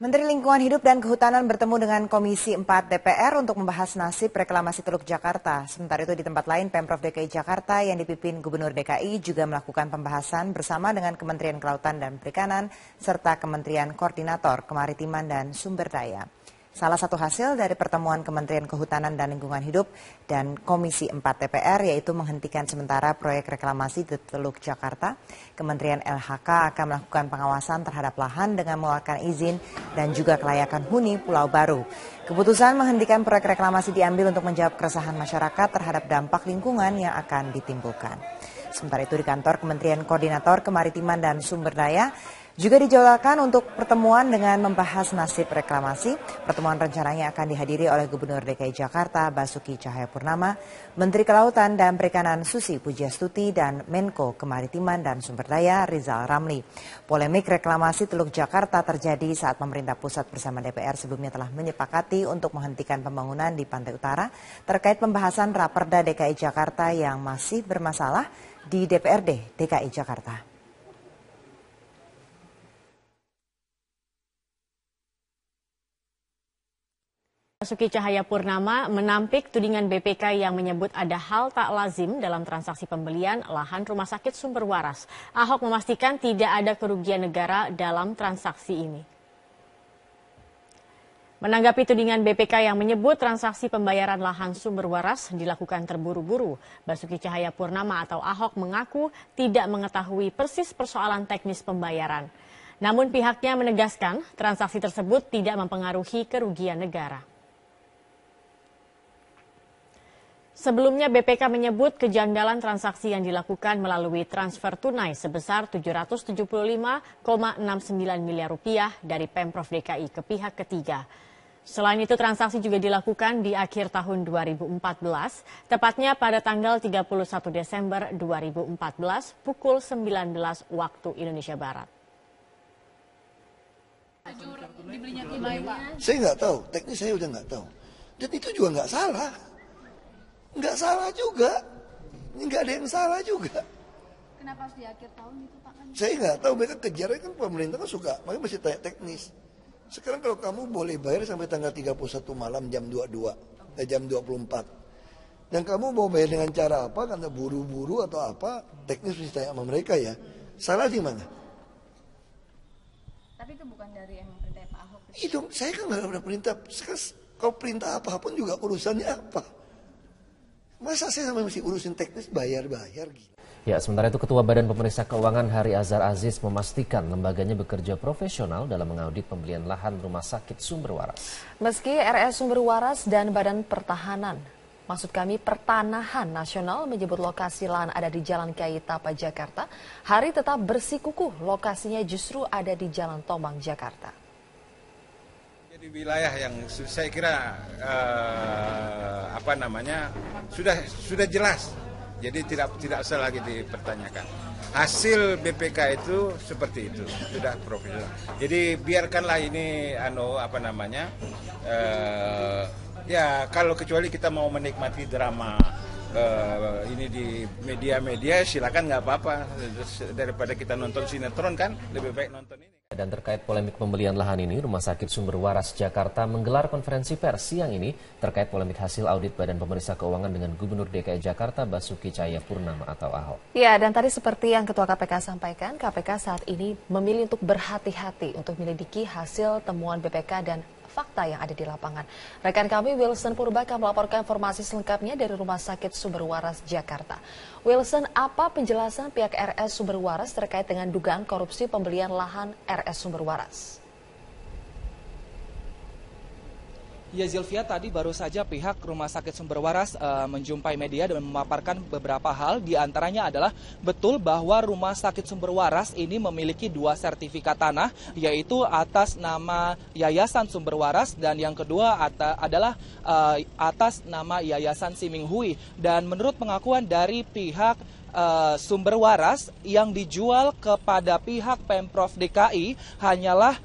Menteri Lingkungan Hidup dan Kehutanan bertemu dengan Komisi 4 DPR untuk membahas nasib reklamasi Teluk Jakarta. Sementara itu di tempat lain, Pemprov DKI Jakarta yang dipimpin Gubernur DKI juga melakukan pembahasan bersama dengan Kementerian Kelautan dan Perikanan serta Kementerian Koordinator Kemaritiman dan Sumber Daya. Salah satu hasil dari pertemuan Kementerian Kehutanan dan Lingkungan Hidup dan Komisi 4 DPR yaitu menghentikan sementara proyek reklamasi di Teluk Jakarta. Kementerian LHK akan melakukan pengawasan terhadap lahan dengan mengeluarkan izin dan juga kelayakan huni Pulau Baru. Keputusan menghentikan proyek reklamasi diambil untuk menjawab keresahan masyarakat terhadap dampak lingkungan yang akan ditimbulkan. Sementara itu di kantor Kementerian Koordinator Kemaritiman dan Sumber Daya juga dijadwalkan untuk pertemuan dengan membahas nasib reklamasi. Pertemuan rencananya akan dihadiri oleh Gubernur DKI Jakarta Basuki Cahayapurnama, Menteri Kelautan dan Perikanan Susi Pujiastuti, dan Menko Kemaritiman dan Sumber Daya Rizal Ramli. Polemik reklamasi Teluk Jakarta terjadi saat pemerintah pusat bersama DPR sebelumnya telah menyepakati untuk menghentikan pembangunan di Pantai Utara terkait pembahasan Raperda DKI Jakarta yang masih bermasalah di DPRD DKI Jakarta. Basuki Cahayapurnama menampik tudingan BPK yang menyebut ada hal tak lazim dalam transaksi pembelian lahan rumah sakit Sumber Waras. Ahok memastikan tidak ada kerugian negara dalam transaksi ini. Menanggapi tudingan BPK yang menyebut transaksi pembayaran lahan Sumber Waras dilakukan terburu-buru, Basuki Cahayapurnama atau Ahok mengaku tidak mengetahui persis persoalan teknis pembayaran. Namun pihaknya menegaskan transaksi tersebut tidak mempengaruhi kerugian negara. Sebelumnya BPK menyebut kejanggalan transaksi yang dilakukan melalui transfer tunai sebesar Rp775,69 miliar dari Pemprov DKI ke pihak ketiga. Selain itu transaksi juga dilakukan di akhir tahun 2014, tepatnya pada tanggal 31 Desember 2014 pukul 19 waktu Indonesia Barat. Saya nggak tahu, teknis saya udah nggak tahu. Dan itu juga nggak salah. Nggak salah juga, nggak ada yang salah juga. Kenapa harus di akhir tahun itu Pak? Saya nggak tahu, mereka kejarnya kan pemerintah kan suka, makanya masih tanya teknis. Sekarang kalau kamu boleh bayar sampai tanggal 31 malam jam 22, jam 24. Dan kamu mau bayar dengan cara apa, karena buru-buru atau apa, teknis mesti tanya sama mereka ya. Salah di mana? Tapi itu bukan dari yang perintah Pak Ahok. Itu, saya kan nggak ada perintah, kalau perintah apapun juga urusannya apa. Masa saya sampai mesti urusin teknis bayar-bayar gitu. Ya, sementara itu Ketua Badan Pemeriksa Keuangan Hari Azhar Aziz memastikan lembaganya bekerja profesional dalam mengaudit pembelian lahan rumah sakit Sumber Waras. Meski RS Sumber Waras dan Badan Pertanahan Nasional menyebut lokasi lahan ada di Jalan Kiai Tapa, Jakarta, Hari tetap bersikukuh lokasinya justru ada di Jalan Tomang, Jakarta. Di wilayah yang saya kira sudah jelas, jadi tidak usah lagi dipertanyakan. Hasil BPK itu seperti itu, sudah profesional. Jadi biarkanlah ini ya kalau kecuali kita mau menikmati drama ini di media-media, silakan, nggak apa-apa. Daripada kita nonton sinetron kan lebih baik nonton ini. Dan terkait polemik pembelian lahan ini, Rumah Sakit Sumber Waras Jakarta menggelar konferensi pers siang ini terkait polemik hasil audit Badan Pemeriksa Keuangan dengan Gubernur DKI Jakarta Basuki Cahayapurnama atau Ahok. Ya, dan tadi seperti yang Ketua KPK sampaikan, KPK saat ini memilih untuk berhati-hati untuk menyelidiki hasil temuan BPK dan fakta yang ada di lapangan. Rekan kami Wilson Purba akan melaporkan informasi selengkapnya dari Rumah Sakit Sumber Waras Jakarta. Wilson, apa penjelasan pihak RS Sumber Waras terkait dengan dugaan korupsi pembelian lahan RS Sumber Waras? Ya Zilvia, tadi baru saja pihak Rumah Sakit Sumber Waras menjumpai media dan memaparkan beberapa hal. Di antaranya adalah betul bahwa Rumah Sakit Sumber Waras ini memiliki 2 sertifikat tanah, yaitu atas nama Yayasan Sumber Waras dan yang kedua adalah atas nama Yayasan Siming Hui. Dan menurut pengakuan dari pihak Sumber Waras, yang dijual kepada pihak Pemprov DKI hanyalah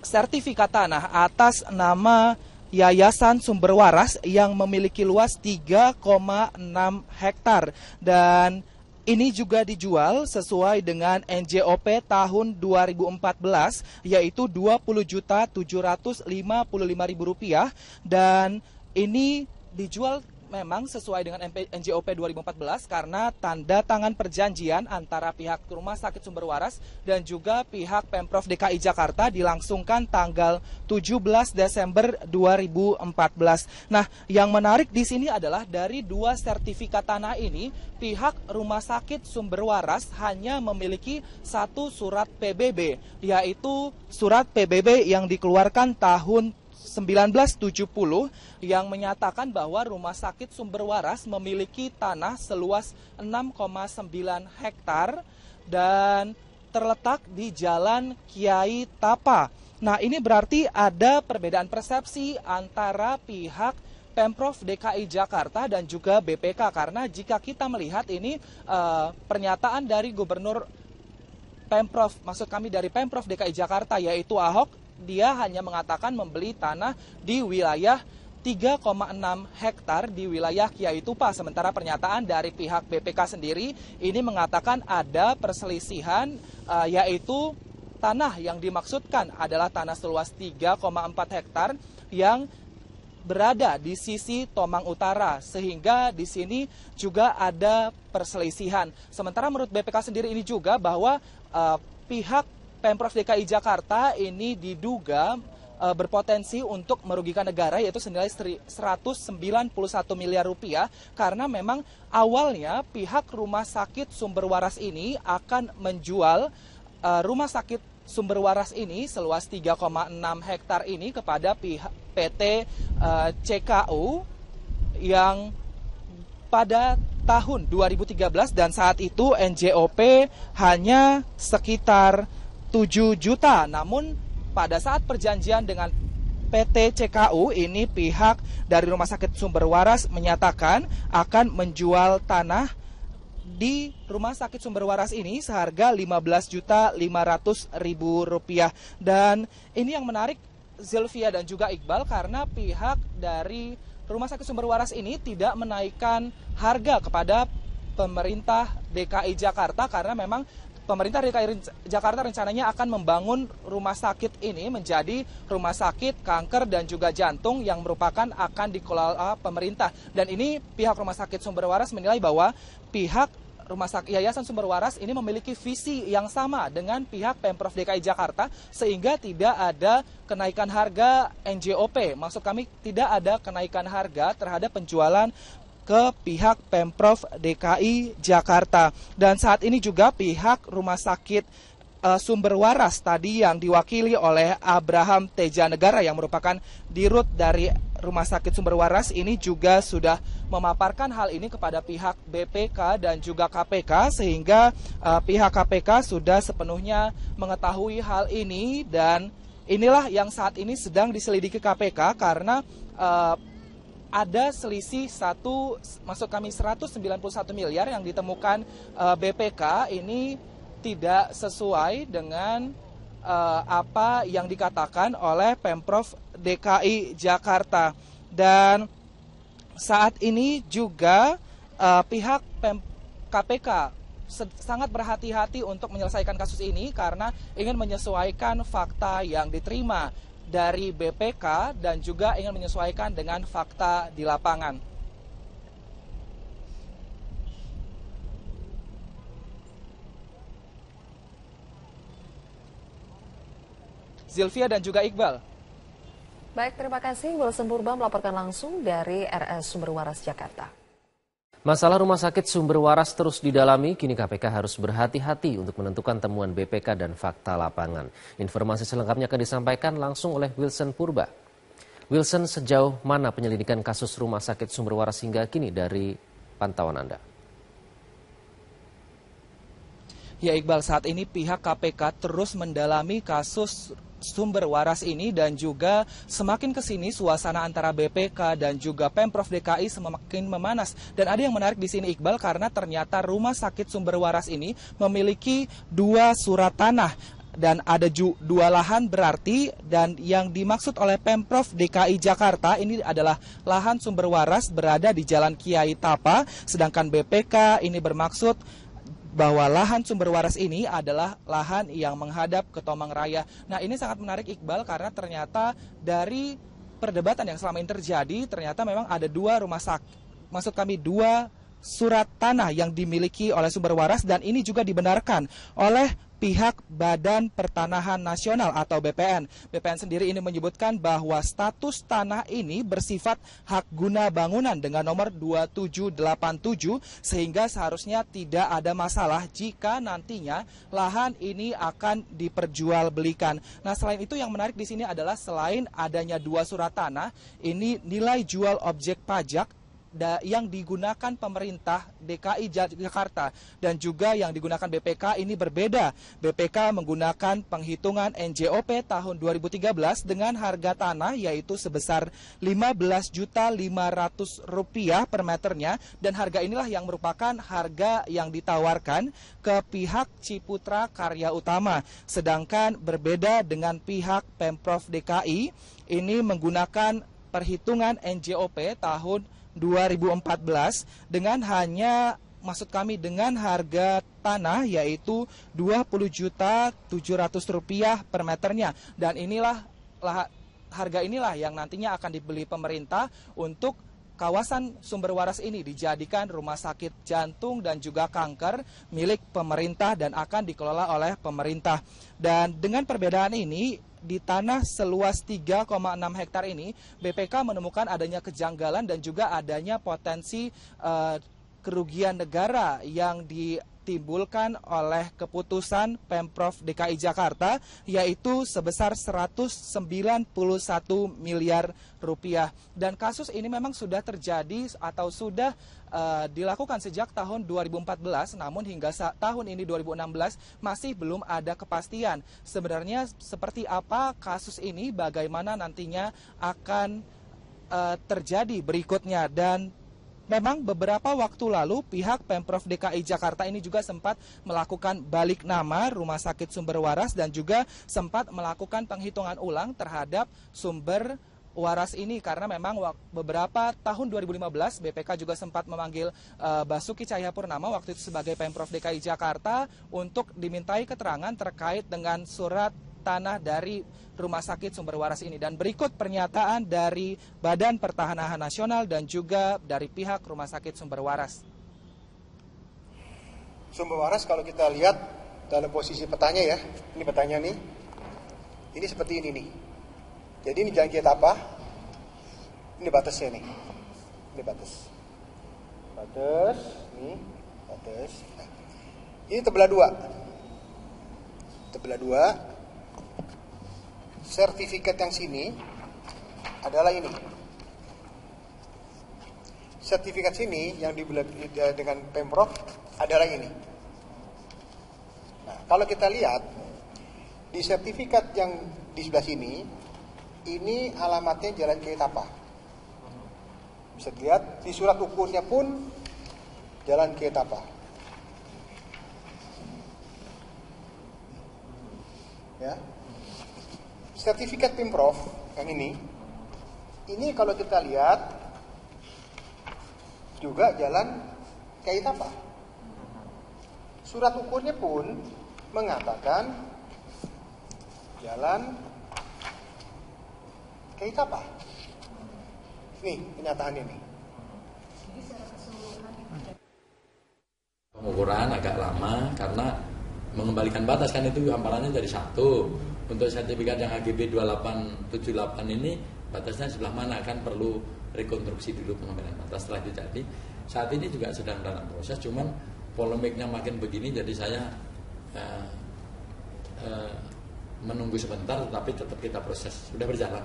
sertifikat tanah atas nama Yayasan Sumber Waras yang memiliki luas 3,6 hektar dan ini juga dijual sesuai dengan NJOP tahun 2014, yaitu Rp20.755.000, dan ini dijual memang sesuai dengan NJOP 2014 karena tanda tangan perjanjian antara pihak Rumah Sakit Sumber Waras dan juga pihak Pemprov DKI Jakarta dilangsungkan tanggal 17 Desember 2014. Nah, yang menarik di sini adalah dari 2 sertifikat tanah ini, pihak Rumah Sakit Sumber Waras hanya memiliki 1 surat PBB, yaitu surat PBB yang dikeluarkan tahun 1970 yang menyatakan bahwa Rumah Sakit Sumber Waras memiliki tanah seluas 6,9 hektar dan terletak di Jalan Kiai Tapa. Nah, ini berarti ada perbedaan persepsi antara pihak Pemprov DKI Jakarta dan juga BPK, karena jika kita melihat ini pernyataan dari Gubernur Pemprov, maksud kami dari Pemprov DKI Jakarta yaitu Ahok, dia hanya mengatakan membeli tanah di wilayah 3,6 hektar di wilayah Kiai Tupa. Sementara pernyataan dari pihak BPK sendiri ini mengatakan ada perselisihan, yaitu tanah yang dimaksudkan adalah tanah seluas 3,4 hektar yang berada di sisi Tomang Utara, sehingga di sini juga ada perselisihan. Sementara menurut BPK sendiri ini juga bahwa pihak Pemprov DKI Jakarta ini diduga berpotensi untuk merugikan negara, yaitu senilai 191 miliar rupiah, karena memang awalnya pihak Rumah Sakit Sumber Waras ini akan menjual Rumah Sakit Sumber Waras ini seluas 3,6 hektar ini kepada pihak PT CKU yang pada tahun 2013, dan saat itu NJOP hanya sekitar 7 juta. Namun pada saat perjanjian dengan PT CKU ini, pihak dari Rumah Sakit Sumber Waras menyatakan akan menjual tanah di Rumah Sakit Sumber Waras ini seharga Rp15.500.000. Dan ini yang menarik, Zilvia dan juga Iqbal, karena pihak dari Rumah Sakit Sumber Waras ini tidak menaikkan harga kepada pemerintah DKI Jakarta, karena memang pemerintah DKI Jakarta rencananya akan membangun rumah sakit ini menjadi rumah sakit kanker dan juga jantung yang merupakan akan dikelola pemerintah. Dan ini pihak Rumah Sakit Sumber Waras menilai bahwa pihak Yayasan Sumber Waras ini memiliki visi yang sama dengan pihak Pemprov DKI Jakarta, sehingga tidak ada kenaikan harga NJOP. Maksud kami tidak ada kenaikan harga terhadap penjualan ke pihak Pemprov DKI Jakarta. Dan saat ini juga pihak Rumah Sakit Sumber Waras tadi yang diwakili oleh Abraham Tejanegara yang merupakan dirut dari Rumah Sakit Sumber Waras ini juga sudah memaparkan hal ini kepada pihak BPK dan juga KPK, sehingga pihak KPK sudah sepenuhnya mengetahui hal ini, dan inilah yang saat ini sedang diselidiki KPK karena ada selisih 191 miliar yang ditemukan BPK ini tidak sesuai dengan apa yang dikatakan oleh Pemprov DKI Jakarta. Dan saat ini juga pihak KPK sangat berhati-hati untuk menyelesaikan kasus ini karena ingin menyesuaikan fakta yang diterima dari BPK dan juga ingin menyesuaikan dengan fakta di lapangan. Zilvia dan juga Iqbal. Baik, terima kasih. Wilson Purba melaporkan langsung dari RS Sumber Waras, Jakarta. Masalah Rumah Sakit Sumber Waras terus didalami, kini KPK harus berhati-hati untuk menentukan temuan BPK dan fakta lapangan. Informasi selengkapnya akan disampaikan langsung oleh Wilson Purba. Wilson, sejauh mana penyelidikan kasus Rumah Sakit Sumber Waras hingga kini dari pantauan Anda? Ya Iqbal, saat ini pihak KPK terus mendalami kasus Sumber Waras ini, dan juga semakin ke sini suasana antara BPK dan juga Pemprov DKI semakin memanas. Dan ada yang menarik di sini Iqbal, karena ternyata Rumah Sakit Sumber Waras ini memiliki 2 surat tanah dan ada 2 lahan berarti, dan yang dimaksud oleh Pemprov DKI Jakarta ini adalah lahan Sumber Waras berada di Jalan Kiai Tapa, sedangkan BPK ini bermaksud bahwa lahan sumber waras ini adalah lahan yang menghadap ke Tomang Raya. Nah, ini sangat menarik Iqbal karena ternyata dari perdebatan yang selama ini terjadi, ternyata memang ada dua rumah sakit, maksud kami dua surat tanah yang dimiliki oleh sumber waras, dan ini juga dibenarkan oleh pihak Badan Pertanahan Nasional atau BPN. BPN sendiri ini menyebutkan bahwa status tanah ini bersifat hak guna bangunan dengan nomor 2787, sehingga seharusnya tidak ada masalah jika nantinya lahan ini akan diperjualbelikan. Nah, selain itu yang menarik di sini adalah selain adanya dua surat tanah, ini nilai jual objek pajak yang digunakan pemerintah DKI Jakarta dan juga yang digunakan BPK ini berbeda. BPK menggunakan penghitungan NJOP tahun 2013 dengan harga tanah yaitu sebesar Rp15.500.000 per meternya, dan harga inilah yang merupakan harga yang ditawarkan ke pihak Ciputra Karya Utama. Sedangkan berbeda dengan pihak Pemprov DKI ini menggunakan perhitungan NJOP tahun 2014 dengan dengan harga tanah yaitu Rp20.700.000 per meternya, dan harga inilah yang nantinya akan dibeli pemerintah untuk kawasan sumber waras ini dijadikan rumah sakit jantung dan juga kanker milik pemerintah dan akan dikelola oleh pemerintah. Dan dengan perbedaan ini, di tanah seluas 3,6 hektar ini, BPK menemukan adanya kejanggalan dan juga adanya potensi kerugian negara yang ditimbulkan oleh keputusan Pemprov DKI Jakarta, yaitu sebesar Rp191 miliar. Dan kasus ini memang sudah terjadi atau sudah dilakukan sejak tahun 2014, namun hingga tahun ini 2016 masih belum ada kepastian sebenarnya seperti apa kasus ini, bagaimana nantinya akan terjadi berikutnya. Dan memang beberapa waktu lalu pihak Pemprov DKI Jakarta ini juga sempat melakukan balik nama rumah sakit sumber waras dan juga sempat melakukan penghitungan ulang terhadap sumber waras ini, karena memang beberapa tahun 2015 BPK juga sempat memanggil Basuki Cahayapurnama waktu itu sebagai Pemprov DKI Jakarta untuk dimintai keterangan terkait dengan surat tanah dari rumah sakit sumber waras ini. Dan berikut pernyataan dari Badan Pertanahan Nasional dan juga dari pihak rumah sakit sumber waras. Sumber waras kalau kita lihat dalam posisi petanya ya, ini petanya nih, ini seperti ini nih. Jadi ini jalan Ketapah, ini batasnya nih, ini batas, nih batas. Nah, ini terbelah dua. Sertifikat yang sini adalah ini. Sertifikat sini yang dibuat dengan Pemprov adalah ini. Nah, kalau kita lihat di sertifikat yang di sebelah sini, ini alamatnya Jalan Ketapah. Bisa dilihat di surat ukurnya pun Jalan Ketapah. Ya. Sertifikat Pemprov yang ini kalau kita lihat juga Jalan Ketapah. Surat ukurnya pun mengatakan Jalan Ketapah. Nih kenyataannya nih. Pengukuran agak lama karena mengembalikan batas kan itu hamparannya jadi satu. Untuk sertifikat yang HGB 2878 ini batasnya sebelah mana, kan perlu rekonstruksi dulu pengambilan batas. Setelah itu jadi saat ini juga sedang dalam proses, cuman polemiknya makin begini jadi saya menunggu sebentar, tetapi tetap kita proses, sudah berjalan.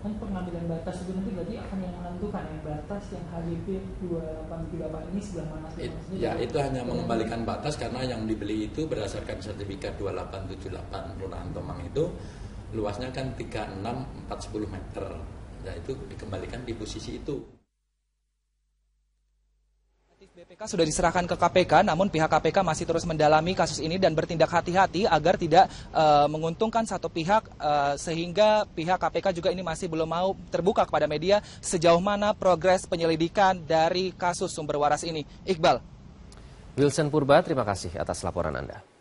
Kan pengambilan batas itu nanti berarti akan yang menentukan yang batas yang HGB 2878 ini sebelah mana? Ya, itu hanya mengembalikan batas karena yang dibeli itu berdasarkan sertifikat 2878 Kelurahan Tomang itu luasnya kan 36410 meter. Ya, itu dikembalikan di posisi itu. BPK sudah diserahkan ke KPK, namun pihak KPK masih terus mendalami kasus ini dan bertindak hati-hati agar tidak menguntungkan satu pihak, sehingga pihak KPK juga ini masih belum mau terbuka kepada media sejauh mana progres penyelidikan dari kasus sumber waras ini. Iqbal. Wilson Purba, terima kasih atas laporan Anda.